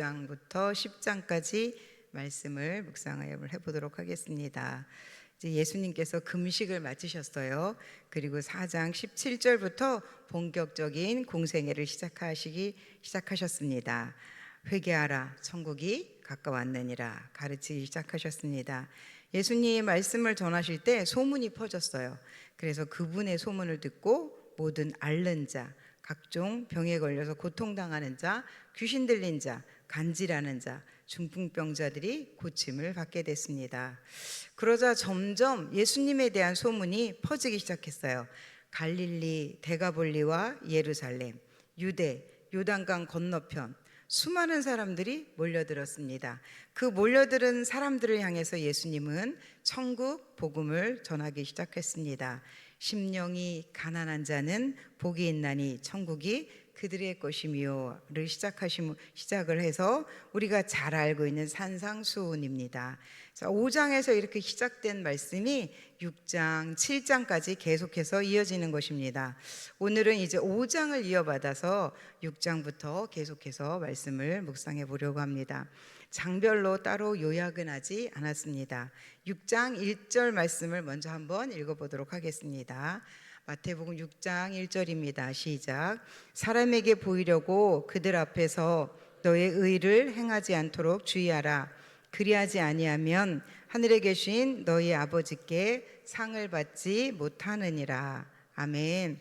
9장부터 10장까지 말씀을 묵상을 해보도록 하겠습니다. 이제 예수님께서 금식을 마치셨어요. 그리고 4장 17절부터 본격적인 공생애를 시작하셨습니다. 회개하라, 천국이 가까웠느니라 가르치기 시작하셨습니다. 예수님 말씀을 전하실 때 소문이 퍼졌어요. 그래서 그분의 소문을 듣고 모든 앓는 자, 각종 병에 걸려서 고통당하는 자, 귀신 들린 자, 간질하는 자, 중풍병자들이 고침을 받게 됐습니다. 그러자 점점 예수님에 대한 소문이 퍼지기 시작했어요. 갈릴리, 데가볼리와 예루살렘, 유대, 요단강 건너편 수많은 사람들이 몰려들었습니다. 그 몰려들은 사람들을 향해서 예수님은 천국 복음을 전하기 시작했습니다. 심령이 가난한 자는 복이 있나니 천국이 그들의 것이며를 시작을 해서 우리가 잘 알고 있는 산상수훈입니다. 5장에서 이렇게 시작된 말씀이 6장, 7장까지 계속해서 이어지는 것입니다. 오늘은 이제 5장을 이어받아서 6장부터 계속해서 말씀을 묵상해 보려고 합니다. 장별로 따로 요약은 하지 않았습니다. 6장 1절 말씀을 먼저 한번 읽어보도록 하겠습니다. 마태복음 6장 1절입니다. 시작. 사람에게 보이려고 그들 앞에서 너의 의를 행하지 않도록 주의하라. 그리하지 아니하면 하늘에 계신 너희 아버지께 상을 받지 못하느니라. 아멘.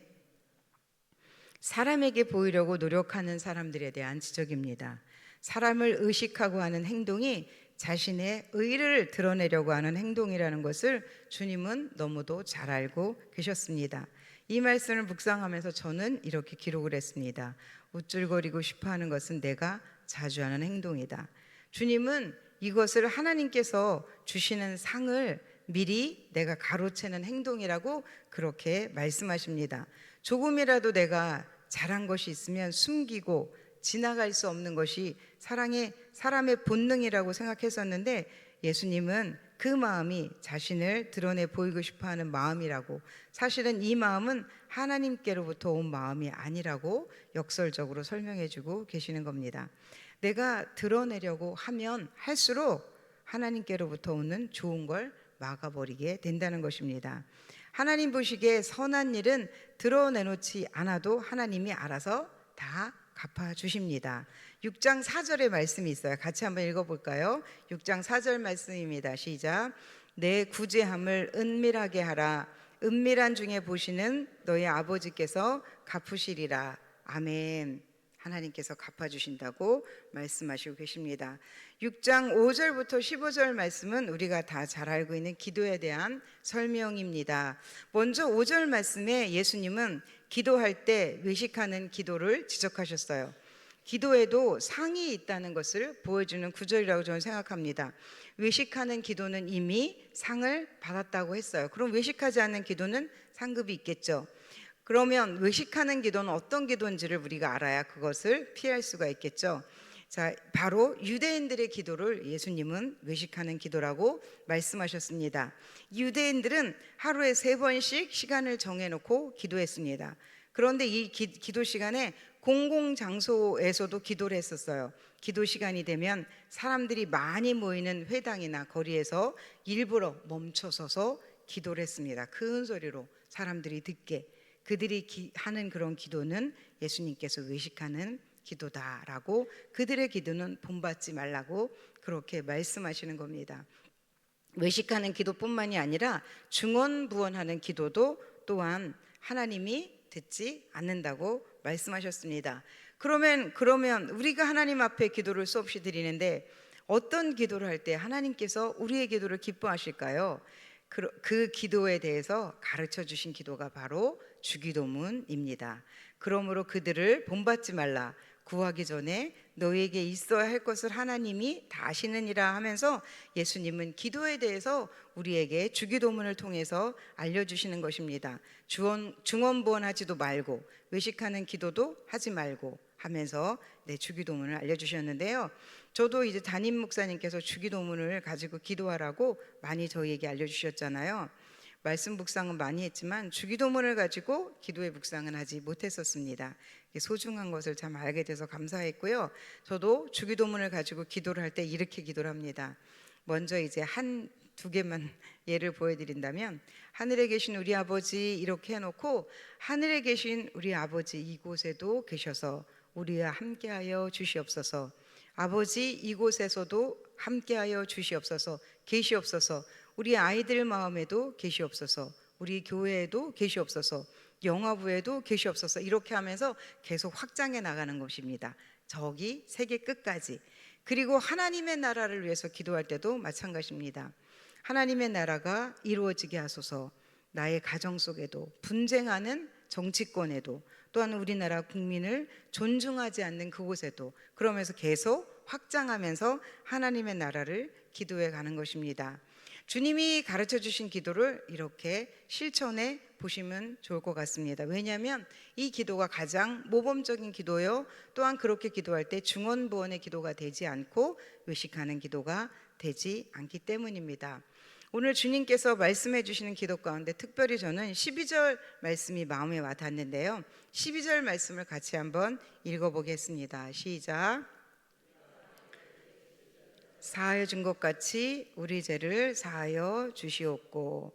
사람에게 보이려고 노력하는 사람들에 대한 지적입니다. 사람을 의식하고 하는 행동이 자신의 의를 드러내려고 하는 행동이라는 것을 주님은 너무도 잘 알고 계셨습니다. 이 말씀을 묵상하면서 저는 이렇게 기록을 했습니다. 우쭐거리고 싶어하는 것은 내가 자주 하는 행동이다. 주님은 이것을 하나님께서 주시는 상을 미리 내가 가로채는 행동이라고 그렇게 말씀하십니다. 조금이라도 내가 잘한 것이 있으면 숨기고 지나갈 수 없는 것이 사람의 본능이라고 생각했었는데 예수님은 그 마음이 자신을 드러내 보이고 싶어하는 마음이라고, 사실은 이 마음은 하나님께로부터 온 마음이 아니라고 역설적으로 설명해주고 계시는 겁니다. 내가 드러내려고 하면 할수록 하나님께로부터 오는 좋은 걸 막아버리게 된다는 것입니다. 하나님 보시기에 선한 일은 드러내놓지 않아도 하나님이 알아서 다 갚아주십니다. 6장 4절의 말씀이 있어요. 같이 한번 읽어볼까요? 6장 4절 말씀입니다. 시작. 내 구제함을 은밀하게 하라. 은밀한 중에 보시는 너희 아버지께서 갚으시리라. 아멘. 하나님께서 갚아주신다고 말씀하시고 계십니다. 6장 5절부터 15절 말씀은 우리가 다 잘 알고 있는 기도에 대한 설명입니다. 먼저 5절 말씀에 예수님은 기도할 때 외식하는 기도를 지적하셨어요. 기도에도 상이 있다는 것을 보여주는 구절이라고 저는 생각합니다. 외식하는 기도는 이미 상을 받았다고 했어요. 그럼 외식하지 않는 기도는 상급이 있겠죠. 그러면 외식하는 기도는 어떤 기도인지를 우리가 알아야 그것을 피할 수가 있겠죠. 자, 바로 유대인들의 기도를 예수님은 외식하는 기도라고 말씀하셨습니다. 유대인들은 하루에 3번씩 시간을 정해놓고 기도했습니다. 그런데 이 기도 시간에 공공장소에서도 기도를 했었어요. 기도 시간이 되면 사람들이 많이 모이는 회당이나 거리에서 일부러 멈춰서서 기도를 했습니다. 큰 소리로 사람들이 듣게. 그들이 하는 그런 기도는 예수님께서 외식하는 기도다라고, 그들의 기도는 본받지 말라고 그렇게 말씀하시는 겁니다. 외식하는 기도뿐만이 아니라 중언부언하는 기도도 또한 하나님이 듣지 않는다고 말씀하셨습니다. 그러면 우리가 하나님 앞에 기도를 수없이 드리는데 어떤 기도를 할 때 하나님께서 우리의 기도를 기뻐하실까요? 그 기도에 대해서 가르쳐 주신 기도가 바로 주기도문입니다. 그러므로 그들을 본받지 말라. 구하기 전에 너에게 있어야 할 것을 하나님이 다 아시느니라 하면서 예수님은 기도에 대해서 우리에게 주기도문을 통해서 알려주시는 것입니다. 중언부언하지도 말고 외식하는 기도도 하지 말고 하면서 주기도문을 알려주셨는데요. 저도 이제 담임 목사님께서 주기도문을 가지고 기도하라고 많이 저희에게 알려주셨잖아요. 말씀 묵상은 많이 했지만 주기도문을 가지고 기도의 묵상은 하지 못했었습니다. 소중한 것을 참 알게 돼서 감사했고요. 저도 주기도문을 가지고 기도를 할 때 이렇게 기도를 합니다. 먼저 이제 한 두 개만 예를 보여드린다면, 하늘에 계신 우리 아버지 이렇게 해놓고, 하늘에 계신 우리 아버지 이곳에도 계셔서 우리와 함께하여 주시옵소서. 아버지 이곳에서도 함께하여 주시옵소서. 계시옵소서. 우리 아이들 마음에도 계시옵소서. 우리 교회에도 계시옵소서. 영화부에도 계시옵소서. 이렇게 하면서 계속 확장해 나가는 것입니다. 저기 세계 끝까지. 그리고 하나님의 나라를 위해서 기도할 때도 마찬가지입니다. 하나님의 나라가 이루어지게 하소서. 나의 가정 속에도, 분쟁하는 정치권에도, 또한 우리나라 국민을 존중하지 않는 그곳에도, 그러면서 계속 확장하면서 하나님의 나라를 기도해 가는 것입니다. 주님이 가르쳐 주신 기도를 이렇게 실천해 보시면 좋을 것 같습니다. 왜냐하면 이 기도가 가장 모범적인 기도요, 또한 그렇게 기도할 때 중언부언의 기도가 되지 않고 외식하는 기도가 되지 않기 때문입니다. 오늘 주님께서 말씀해 주시는 기도 가운데 특별히 저는 12절 말씀이 마음에 와 닿는데요, 12절 말씀을 같이 한번 읽어보겠습니다. 시작. 사하여 준 것 같이 우리 죄를 사하여 주시옵고.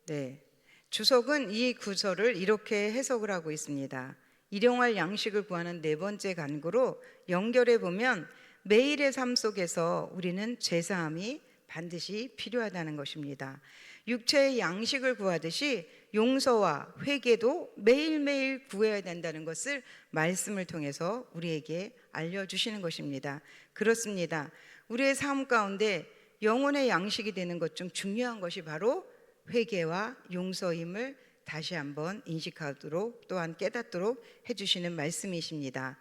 네, 주석은 이 구절을 이렇게 해석을 하고 있습니다. 일용할 양식을 구하는 네 번째 간구로 연결해 보면, 매일의 삶 속에서 우리는 죄사함이 반드시 필요하다는 것입니다. 육체의 양식을 구하듯이 용서와 회개도 매일매일 구해야 된다는 것을 말씀을 통해서 우리에게 알려주시는 것입니다. 그렇습니다. 우리의 삶 가운데 영혼의 양식이 되는 것 중 중요한 것이 바로 회개와 용서임을 다시 한번 인식하도록, 또한 깨닫도록 해주시는 말씀이십니다.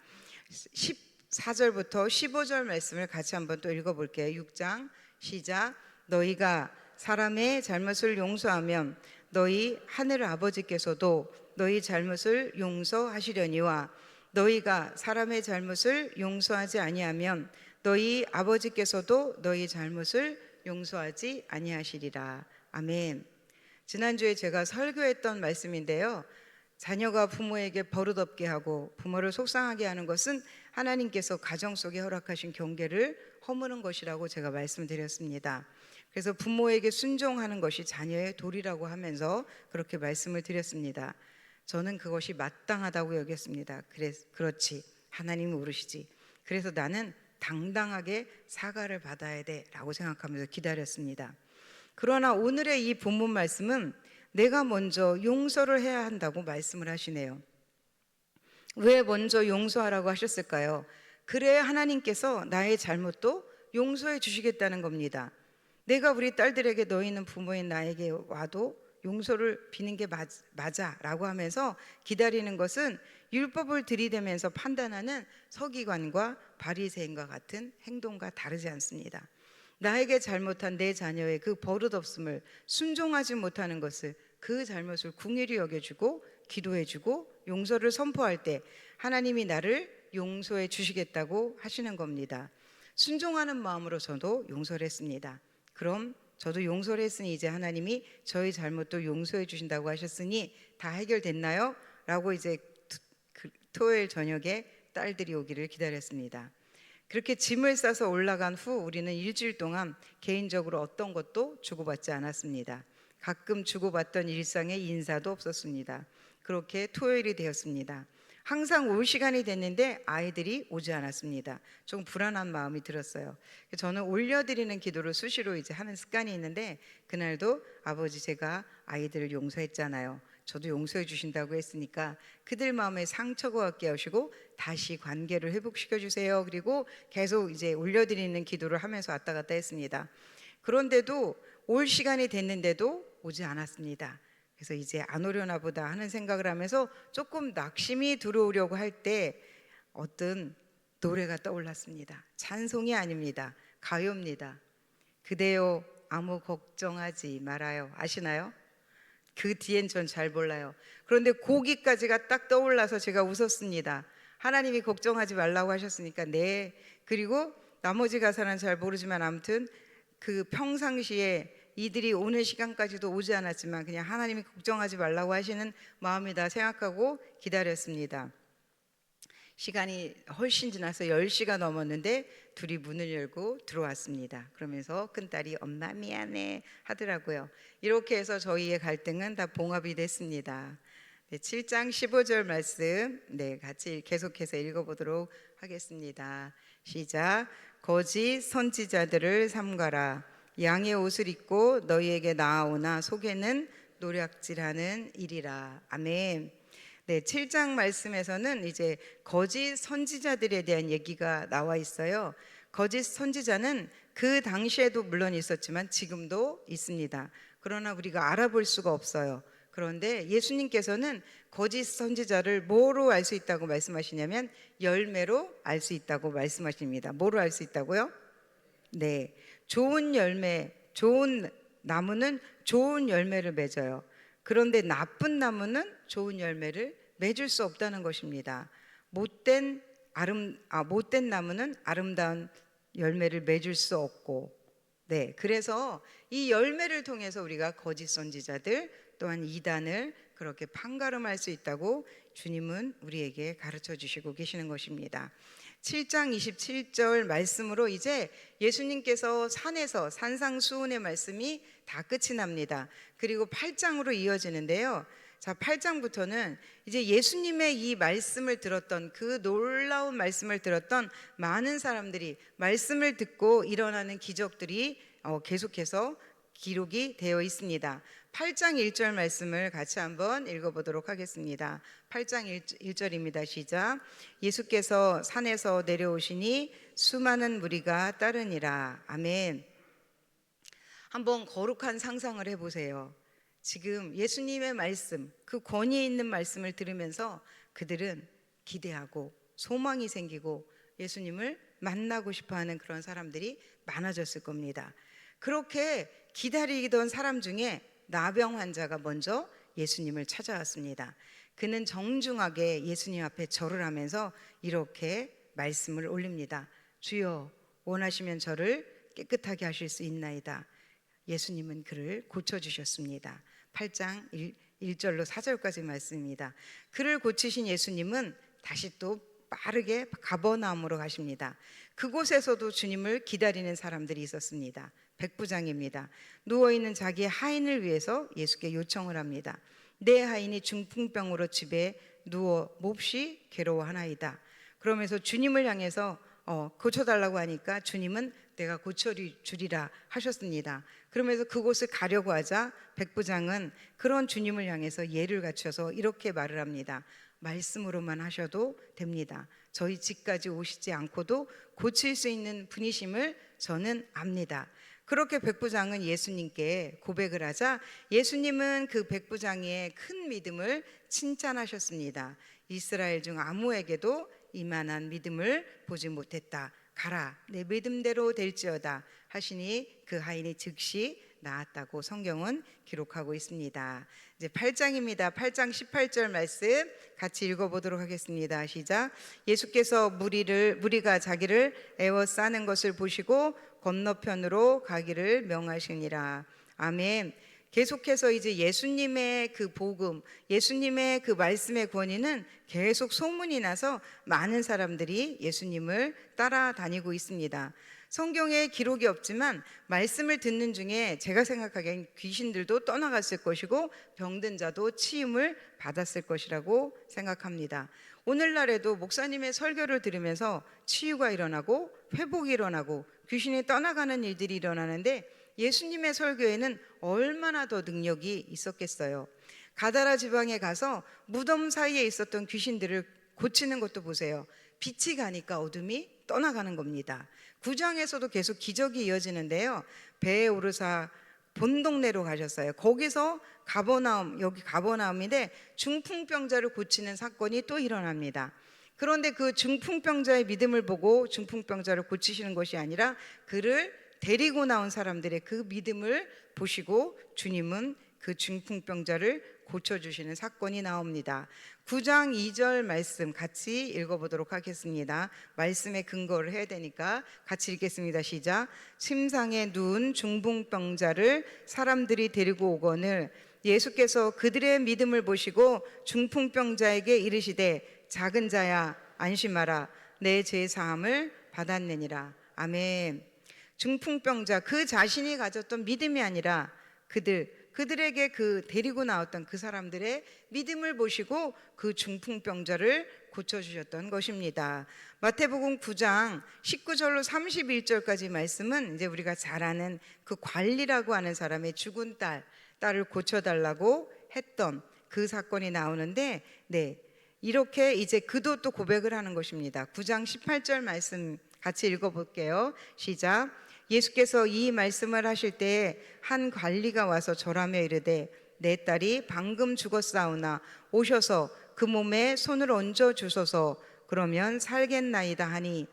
14절부터 15절 말씀을 같이 한번 또 읽어볼게요. 6장 시작. 너희가 사람의 잘못을 용서하면 너희 하늘 아버지께서도 너희 잘못을 용서하시려니와, 너희가 사람의 잘못을 용서하지 아니하면 너희 아버지께서도 너희 잘못을 용서하지 아니하시리라. 아멘. 지난주에 제가 설교했던 말씀인데요, 자녀가 부모에게 버릇없게 하고 부모를 속상하게 하는 것은 하나님께서 가정 속에 허락하신 경계를 허무는 것이라고 제가 말씀드렸습니다. 그래서 부모에게 순종하는 것이 자녀의 도리라고 하면서 그렇게 말씀을 드렸습니다. 저는 그것이 마땅하다고 여겼습니다. 그렇지, 하나님은 모르시지. 그래서 나는 당당하게 사과를 받아야 돼 라고 생각하면서 기다렸습니다. 그러나 오늘의 이 본문 말씀은 내가 먼저 용서를 해야 한다고 말씀을 하시네요. 왜 먼저 용서하라고 하셨을까요? 그래야 하나님께서 나의 잘못도 용서해 주시겠다는 겁니다. 내가 우리 딸들에게 너희는 부모인 나에게 와도 용서를 비는 게 맞아 라고 하면서 기다리는 것은 율법을 들이대면서 판단하는 서기관과 바리새인과 같은 행동과 다르지 않습니다. 나에게 잘못한 내 자녀의 그 버릇없음을, 순종하지 못하는 것을, 그 잘못을 긍휼히 여겨주고 기도해주고 용서를 선포할 때 하나님이 나를 용서해 주시겠다고 하시는 겁니다. 순종하는 마음으로 저도 용서를 했습니다. 그럼 저도 용서를 했으니 이제 하나님이 저희 잘못도 용서해 주신다고 하셨으니 다 해결됐나요? 라고 이제 토요일 저녁에 딸들이 오기를 기다렸습니다. 그렇게 짐을 싸서 올라간 후 우리는 일주일 동안 개인적으로 어떤 것도 주고받지 않았습니다. 가끔 주고받던 일상의 인사도 없었습니다. 그렇게 토요일이 되었습니다. 항상 올 시간이 됐는데 아이들이 오지 않았습니다. 좀 불안한 마음이 들었어요. 저는 올려드리는 기도를 수시로 이제 하는 습관이 있는데, 그날도 아버지 제가 아이들을 용서했잖아요. 저도 용서해 주신다고 했으니까 그들 마음에 상처가 없게 하시고 다시 관계를 회복시켜 주세요. 그리고 계속 이제 올려드리는 기도를 하면서 왔다 갔다 했습니다. 그런데도 올 시간이 됐는데도 오지 않았습니다. 그래서 이제 안 오려나 보다 하는 생각을 하면서 조금 낙심이 들어오려고 할 때 어떤 노래가 떠올랐습니다. 찬송이 아닙니다. 가요입니다. 그대여 아무 걱정하지 말아요. 아시나요? 그 뒤엔 전 잘 몰라요. 그런데 거기까지가 딱 떠올라서 제가 웃었습니다. 하나님이 걱정하지 말라고 하셨으니까 네. 그리고 나머지 가사는 잘 모르지만 아무튼 그 평상시에 이들이 오는 시간까지도 오지 않았지만 그냥 하나님이 걱정하지 말라고 하시는 마음이다 생각하고 기다렸습니다. 시간이 훨씬 지나서 10시가 넘었는데 둘이 문을 열고 들어왔습니다. 그러면서 큰딸이 엄마 미안해 하더라고요. 이렇게 해서 저희의 갈등은 다 봉합이 됐습니다. 네, 7장 15절 말씀 같이 계속해서 읽어보도록 하겠습니다. 시작. 거짓 선지자들을 삼가라. 양의 옷을 입고 너희에게 나아오나 속에는 노략질하는 일이라. 아멘. 네, 7장 말씀에서는 이제 거짓 선지자들에 대한 얘기가 나와 있어요. 거짓 선지자는 그 당시에도 물론 있었지만 지금도 있습니다. 그러나 우리가 알아볼 수가 없어요. 그런데 예수님께서는 거짓 선지자를 뭐로 알 수 있다고 말씀하시냐면 열매로 알 수 있다고 말씀하십니다. 뭐로 알 수 있다고요? 네, 좋은 열매, 좋은 나무는 좋은 열매를 맺어요. 그런데 나쁜 나무는 좋은 열매를 맺을 수 없다는 것입니다. 못된 나무는 아름다운 열매를 맺을 수 없고, 네, 그래서 이 열매를 통해서 우리가 거짓 선지자들 또한 이단을 그렇게 판가름할 수 있다고 주님은 우리에게 가르쳐 주시고 계시는 것입니다. 7장 27절 말씀으로 이제 예수님께서 산에서 산상수훈의 말씀이 다 끝이 납니다. 그리고 8장으로 이어지는데요. 자, 8장부터는 이제 예수님의 이 말씀을 들었던 그 놀라운 말씀을 들었던 많은 사람들이 말씀을 듣고 일어나는 기적들이 계속해서 기록이 되어 있습니다. 8장 1절 말씀을 같이 한번 읽어보도록 하겠습니다. 8장 1절입니다. 시작. 예수께서 산에서 내려오시니 수많은 무리가 따르니라. 아멘. 한번 거룩한 상상을 해보세요. 지금 예수님의 말씀, 그 권위 있는 말씀을 들으면서 그들은 기대하고 소망이 생기고 예수님을 만나고 싶어하는 그런 사람들이 많아졌을 겁니다. 그렇게 기다리던 사람 중에 나병 환자가 먼저 예수님을 찾아왔습니다. 그는 정중하게 예수님 앞에 절을 하면서 이렇게 말씀을 올립니다. 주여, 원하시면 저를 깨끗하게 하실 수 있나이다. 예수님은 그를 고쳐주셨습니다. 8장 1절로 4절까지 말씀입니다. 그를 고치신 예수님은 다시 또 빠르게 가버나움으로 가십니다. 그곳에서도 주님을 기다리는 사람들이 있었습니다. 백부장입니다. 누워있는 자기의 하인을 위해서 예수께 요청을 합니다. 내 하인이 중풍병으로 집에 누워 몹시 괴로워하나이다. 그러면서 주님을 향해서 고쳐달라고 하니까 주님은 내가 고쳐주리라 하셨습니다. 그러면서 그곳을 가려고 하자 백부장은 그런 주님을 향해서 예를 갖춰서 이렇게 말을 합니다. 말씀으로만 하셔도 됩니다. 저희 집까지 오시지 않고도 고칠 수 있는 분이심을 저는 압니다. 그렇게 백부장은 예수님께 고백을 하자 예수님은 그 백부장의 큰 믿음을 칭찬하셨습니다. 이스라엘 중 아무에게도 이만한 믿음을 보지 못했다. 가라, 내 믿음대로 될지어다 하시니 그 하인이 즉시 나았다고 성경은 기록하고 있습니다. 이제 8장입니다. 8장 18절 말씀 같이 읽어보도록 하겠습니다. 시작. 예수께서 무리가 자기를 에워싸는 것을 보시고 건너편으로 가기를 명하시니라. 아멘. 계속해서 이제 예수님의 그 복음, 예수님의 그 말씀의 권위는 계속 소문이 나서 많은 사람들이 예수님을 따라다니고 있습니다. 성경에 기록이 없지만 말씀을 듣는 중에 제가 생각하기엔 귀신들도 떠나갔을 것이고 병든 자도 치임을 받았을 것이라고 생각합니다. 오늘날에도 목사님의 설교를 들으면서 치유가 일어나고 회복이 일어나고 귀신이 떠나가는 일들이 일어나는데 예수님의 설교에는 얼마나 더 능력이 있었겠어요. 가다라 지방에 가서 무덤 사이에 있었던 귀신들을 고치는 것도 보세요. 빛이 가니까 어둠이 떠나가는 겁니다. 9장에서도 계속 기적이 이어지는데요. 배에 오르사 본 동네로 가셨어요. 거기서 여기 가버나움인데 중풍병자를 고치는 사건이 또 일어납니다. 그런데 그 중풍병자의 믿음을 보고 중풍병자를 고치시는 것이 아니라 그를 데리고 나온 사람들의 그 믿음을 보시고 주님은 그 중풍병자를 고쳐주시는 사건이 나옵니다. 9장 2절 말씀 같이 읽어보도록 하겠습니다. 말씀에 근거를 해야 되니까 같이 읽겠습니다. 시작. 침상에 누운 중풍병자를 사람들이 데리고 오거늘 예수께서 그들의 믿음을 보시고 중풍병자에게 이르시되 작은 자야 안심하라 내 죄 사함을 받았느니라. 아멘. 중풍병자 그 자신이 가졌던 믿음이 아니라 그들에게 그 데리고 나왔던 그 사람들의 믿음을 보시고 그 중풍병자를 고쳐주셨던 것입니다. 마태복음 9장 19절로 31절까지 말씀은 이제 우리가 잘 아는 그 관리라고 하는 사람의 죽은 딸을 고쳐달라고 했던 그 사건이 나오는데, 이렇게 이제 그도 또 고백을 하는 것입니다. 9장 18절 말씀 같이 읽어볼게요. 시작. 예수께서 이 말씀을 하실 때 한 관리가 와서 절하며 이르되 내 딸이 방금 죽었사오나 오셔서 그 몸에 손을 얹어 주소서 그러면 살겠나이다 하니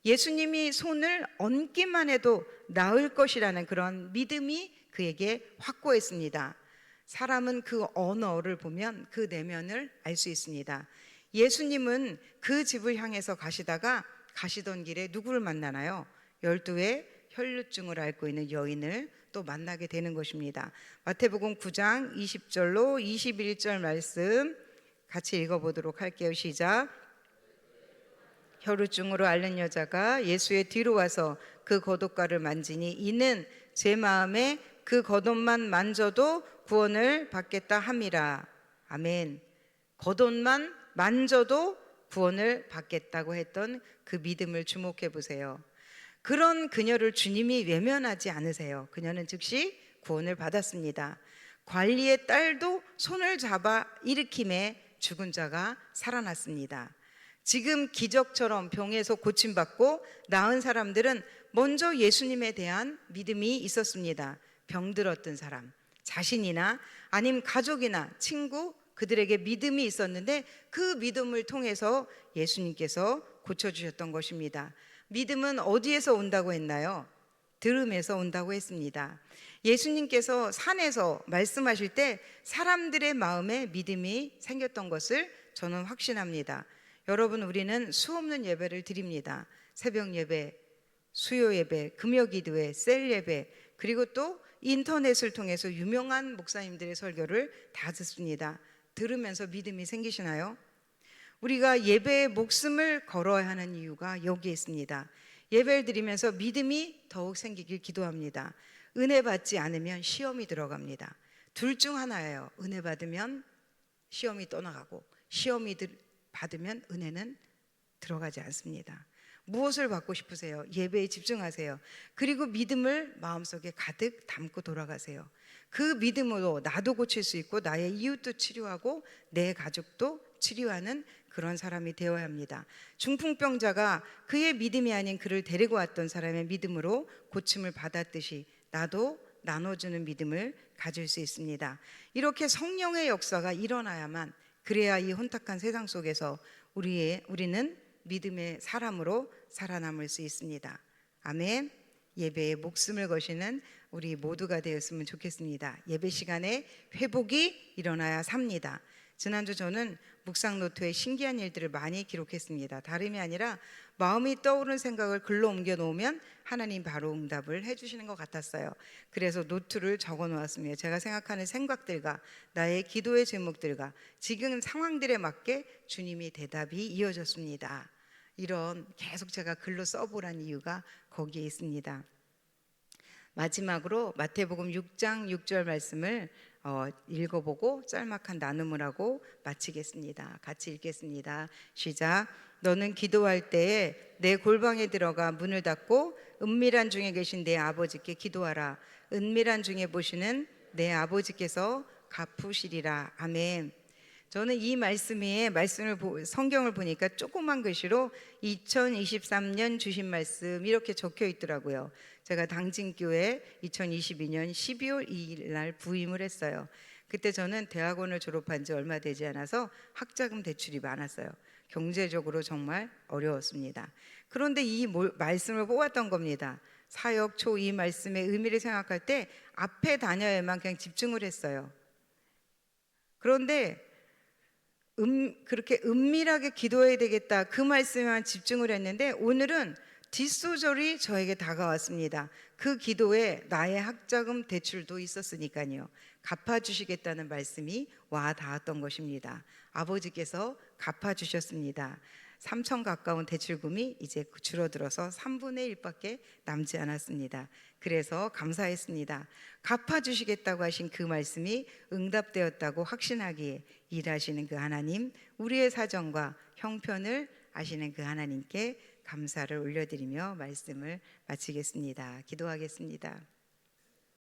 예수님이 손을 얹기만 해도 나을 것이라는 그런 믿음이 그에게 확고했습니다. 사람은 그 언어를 보면 그 내면을 알 수 있습니다. 예수님은 그 집을 향해서 가시던 길에 누구를 만나나요? 12의 혈루증을 앓고 있는 여인을 또 만나게 되는 것입니다. 마태복음 9장 20절로 21절 말씀 같이 읽어보도록 할게요. 시작. 혈루증으로 앓는 여자가 예수의 뒤로 와서 그 겉옷가를 만지니 이는 제 마음에 그 겉옷만 만져도 구원을 받겠다 함이라. 아멘. 겉옷만 만져도 구원을 받겠다고 했던 그 믿음을 주목해 보세요. 그런 그녀를 주님이 외면하지 않으세요. 그녀는 즉시 구원을 받았습니다. 관리의 딸도 손을 잡아 일으킴에 죽은 자가 살아났습니다. 지금 기적처럼 병에서 고침받고 나은 사람들은 먼저 예수님에 대한 믿음이 있었습니다. 병들었던 사람, 자신이나 아니면 가족이나 친구, 그들에게 믿음이 있었는데 그 믿음을 통해서 예수님께서 고쳐주셨던 것입니다. 믿음은 어디에서 온다고 했나요? 들음에서 온다고 했습니다. 예수님께서 산에서 말씀하실 때 사람들의 마음에 믿음이 생겼던 것을 저는 확신합니다. 여러분, 우리는 수없는 예배를 드립니다. 새벽 예배, 수요 예배, 금요 기도회, 셀 예배, 그리고 또 인터넷을 통해서 유명한 목사님들의 설교를 다 듣습니다. 들으면서 믿음이 생기시나요? 우리가 예배에 목숨을 걸어야 하는 이유가 여기에 있습니다. 예배를 드리면서 믿음이 더욱 생기길 기도합니다. 은혜 받지 않으면 시험이 들어갑니다. 둘 중 하나예요. 은혜 받으면 시험이 떠나가고 시험이 받으면 은혜는 들어가지 않습니다. 무엇을 받고 싶으세요? 예배에 집중하세요. 그리고 믿음을 마음속에 가득 담고 돌아가세요. 그 믿음으로 나도 고칠 수 있고 나의 이웃도 치료하고 내 가족도 치료하는 그런 사람이 되어야 합니다. 중풍병자가 그의 믿음이 아닌 그를 데리고 왔던 사람의 믿음으로 고침을 받았듯이 나도 나눠주는 믿음을 가질 수 있습니다. 이렇게 성령의 역사가 일어나야만, 그래야 이 혼탁한 세상 속에서 우리는 믿음의 사람으로 살아남을 수 있습니다. 아멘. 예배에 목숨을 거시는 우리 모두가 되었으면 좋겠습니다. 예배 시간에 회복이 일어나야 삽니다. 지난주 저는 묵상 노트에 신기한 일들을 많이 기록했습니다. 다름이 아니라 마음이 떠오른 생각을 글로 옮겨 놓으면 하나님 바로 응답을 해주시는 것 같았어요. 그래서 노트를 적어 놓았습니다. 제가 생각하는 생각들과 나의 기도의 제목들과 지금 상황들에 맞게 주님이 대답이 이어졌습니다. 이런 계속 제가 글로 써보란 이유가 거기에 있습니다. 마지막으로 마태복음 6장 6절 말씀을 읽어보고 짤막한 나눔을 하고 마치겠습니다. 같이 읽겠습니다. 시작. 너는 기도할 때에 내 골방에 들어가 문을 닫고 은밀한 중에 계신 내 아버지께 기도하라. 은밀한 중에 보시는 내 아버지께서 갚으시리라. 아멘. 저는 이 성경을 보니까 조그만 글씨로 2023년 주신 말씀 이렇게 적혀 있더라고요. 제가 당진교회 2022년 12월 2일 날 부임을 했어요. 그때 저는 대학원을 졸업한 지 얼마 되지 않아서 학자금 대출이 많았어요. 경제적으로 정말 어려웠습니다. 그런데 이 말씀을 뽑았던 겁니다. 사역 초 이 말씀의 의미를 생각할 때 앞에 단어에만 그냥 집중을 했어요. 그런데 그렇게 은밀하게 기도해야 되겠다, 그 말씀에만 집중을 했는데 오늘은 뒷소절이 저에게 다가왔습니다. 그 기도에 나의 학자금 대출도 있었으니까요. 갚아주시겠다는 말씀이 와 닿았던 것입니다. 아버지께서 갚아주셨습니다. 3천 가까운 대출금이 이제 줄어들어서 3분의 1밖에 남지 않았습니다. 그래서 감사했습니다. 갚아주시겠다고 하신 그 말씀이 응답되었다고 확신하기에 일하시는 그 하나님, 우리의 사정과 형편을 아시는 그 하나님께 감사를 올려드리며 말씀을 마치겠습니다. 기도하겠습니다.